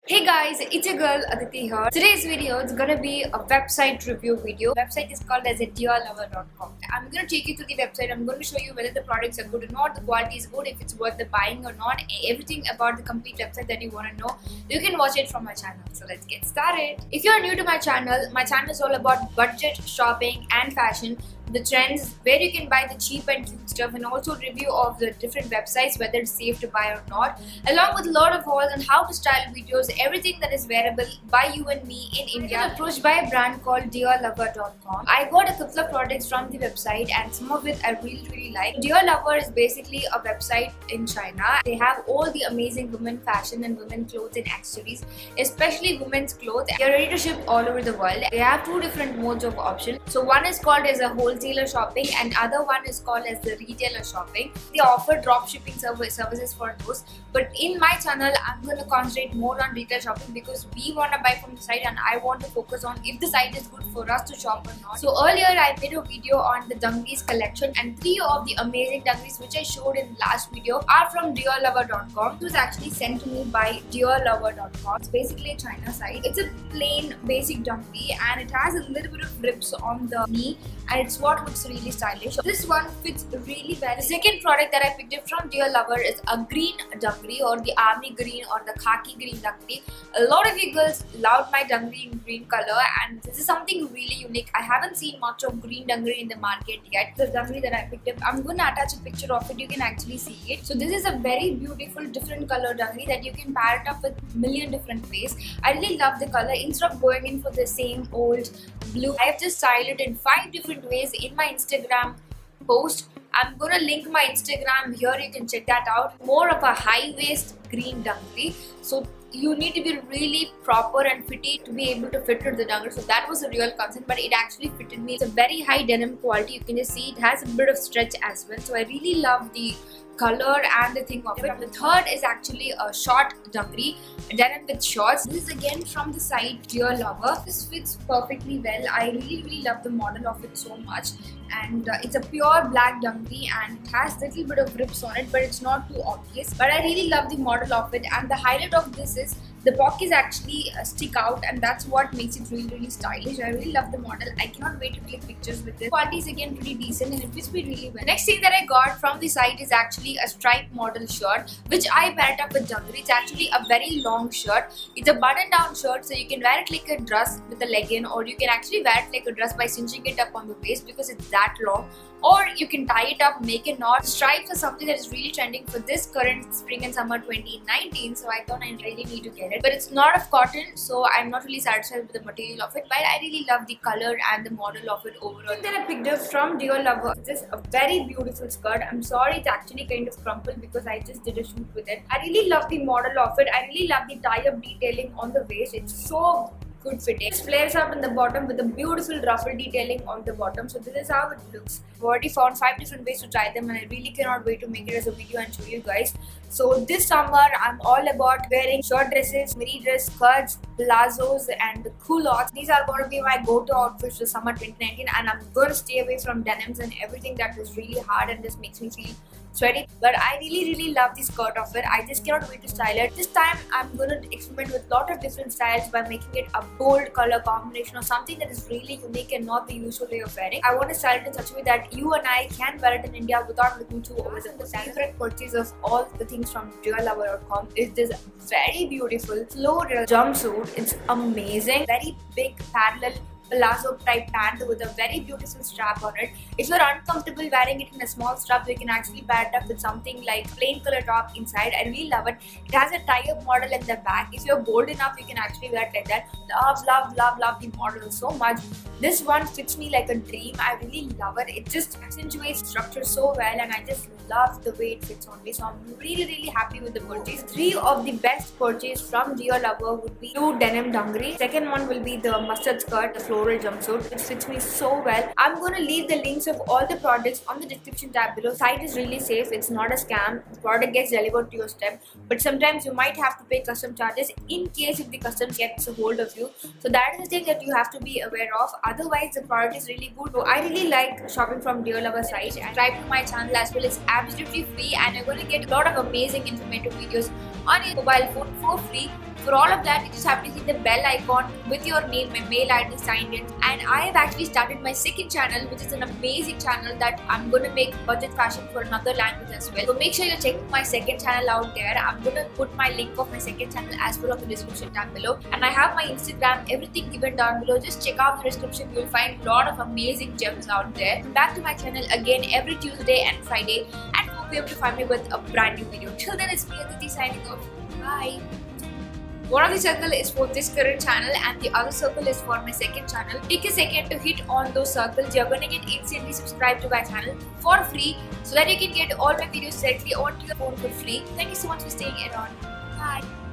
Hey guys, it's your girl Aditi here. Today's video is gonna be a website review video. The website is called as dearlover.com. I'm gonna take you to the website. I'm gonna show you whether the products are good or not, the quality is good, if it's worth the buying or not, everything about the complete website that you wanna know. You can watch it from my channel. So let's get started. If you're new to my channel is all about budget, shopping and fashion. The trends, where you can buy the cheap and cute stuff, and also review of the different websites, whether it's safe to buy or not, along with a lot of hauls and how to style videos, everything that is wearable by you and me in India. I was approached by a brand called dearlover.com. I got a couple of products from the website and some of it I really like. Dear Lover is basically a website in China. They have all the amazing women fashion and women clothes and accessories, especially women's clothes. They are ready to ship all over the world. They have two different modes of option. So one is called as a wholesaler shopping and other one is called as the retailer shopping. They offer drop shipping services for those, but in my channel I'm going to concentrate more on retail shopping because we want to buy from the site and I want to focus on if the site is good for us to shop or not. So earlier I made a video on the dungarees collection, and 3 of the amazing dungarees which I showed in the last video are from dearlover.com. It was actually sent to me by dearlover.com. It's basically a China site. It's a plain basic dungaree and it has a little bit of rips on the knee, and it's what looks really stylish. This one fits really well. The second product that I picked up from Dear Lover is a green dungaree, or the army green or the khaki green dungaree. A lot of you girls loved my dungaree in green color, and this is something really unique. I haven't seen much of green dungaree in the market yet. The dungaree that I picked up, I'm going to attach a picture of it. You can actually see it. So this is a very beautiful different color dungaree that you can pair it up with a million different ways. I really love the color. Instead of going in for the same old blue, I have just styled it in 5 different ways in my Instagram post. I'm gonna link my Instagram here, you can check that out. More of a high waist green dungaree, so you need to be really proper and fitty to be able to fit with the dungaree. So that was a real concern, but it actually fitted me. It's a very high denim quality. You can just see it has a bit of stretch as well, so I really love the color and the thing of it. The third is actually a short dungaree, denim with shorts. This is again from the site Dear Lover. This fits perfectly well. I really love the model of it so much, and it's a pure black dungaree and it has a little bit of rips on it, but it's not too obvious. But I really love the model of it, and the highlight of this is the pockets actually stick out, and that's what makes it really stylish. I really love the model. I cannot wait to click pictures with it. Quality is again pretty decent and it fits me really well. Next thing that I got from the site is actually a stripe model shirt, which I paired up with dungaree. It's actually a very long shirt. It's a button down shirt, so you can wear it like a dress with a legging, or you can actually wear it like a dress by cinching it up on the waist because it's that long, or you can tie it up, make a knot. Stripes are something that is really trending for this current spring and summer 2019, so I thought I really need to get it. But it's not of cotton, so I'm not really satisfied with the material of it, but I really love the color and the model of it overall. Then I picked up from Dear Lover. This is a very beautiful skirt. I'm sorry it's actually kind of crumpled because I just did a shoot with it. I really love the model of it. I really love the tie-up detailing on the waist. It's so good fitting. It flares out in the bottom with a beautiful ruffle detailing on the bottom. So this is how it looks. I've already found 5 different ways to try them, and I really cannot wait to make it as a video and show you guys. So this summer I'm all about wearing short dresses, mini dress, skirts, palazzos and culottes. These are going to be my go-to outfits for summer 2019, and I'm going to stay away from denims and everything that is really hard and just makes me feel sweaty. But I really love the skirt of it. I just cannot wait to style it. This time I'm going to experiment with a lot of different styles by making it a bold color combination or something that is really unique and not the usual way of wearing. I want to style it in such a way that you and I can wear it in India without looking too over the top. The favorite purchase of all the things from dearlover.com is this very beautiful floral jumpsuit. It's amazing. Very big parallel palazzo type pant with a very beautiful strap on it. If you're uncomfortable wearing it in a small strap, you can actually pair it up with something like plain color top inside. I really love it. It has a tie-up model in the back. If you're bold enough, you can actually wear it like that. Love the model so much. This one fits me like a dream. I really love it. It just accentuates structure so well, and I just love the way it fits on me. So I'm really happy with the purchase. 3 of the best purchase from Dear Lover would be 2 denim dungaree. Second one will be the mustard skirt, the floral jumpsuit. It fits me so well. I'm going to leave the links of all the products on the description tab below. Site is really safe. It's not a scam. The product gets delivered to your step, but sometimes you might have to pay custom charges in case if the customs gets a hold of you. So that is the thing that you have to be aware of. Otherwise, the product is really good. So I really like shopping from Dear Lover site. And subscribe to my channel as well. It's absolutely free, and you're going to get a lot of amazing informative videos on your mobile phone for free For all of that, you just have to hit the bell icon with your name, my mail ID signed in. And I have actually started my second channel, which is an amazing channel that I'm going to make budget fashion for another language as well. So make sure you're checking my second channel out there. I'm going to put my link of my second channel as well on the description down below. And I have my Instagram, everything given down below. Just check out the description. You'll find a lot of amazing gems out there. Back to my channel again every Tuesday and Friday at 4 PM to find me with a brand new video. Till then, it's me Aditi signing off. Bye. One of the circle is for this current channel and the other circle is for my second channel. Take a second to hit on those circles. You're gonna get instantly subscribed to my channel for free so that you can get all my videos directly onto your phone for free. Thank you so much for staying around. Bye.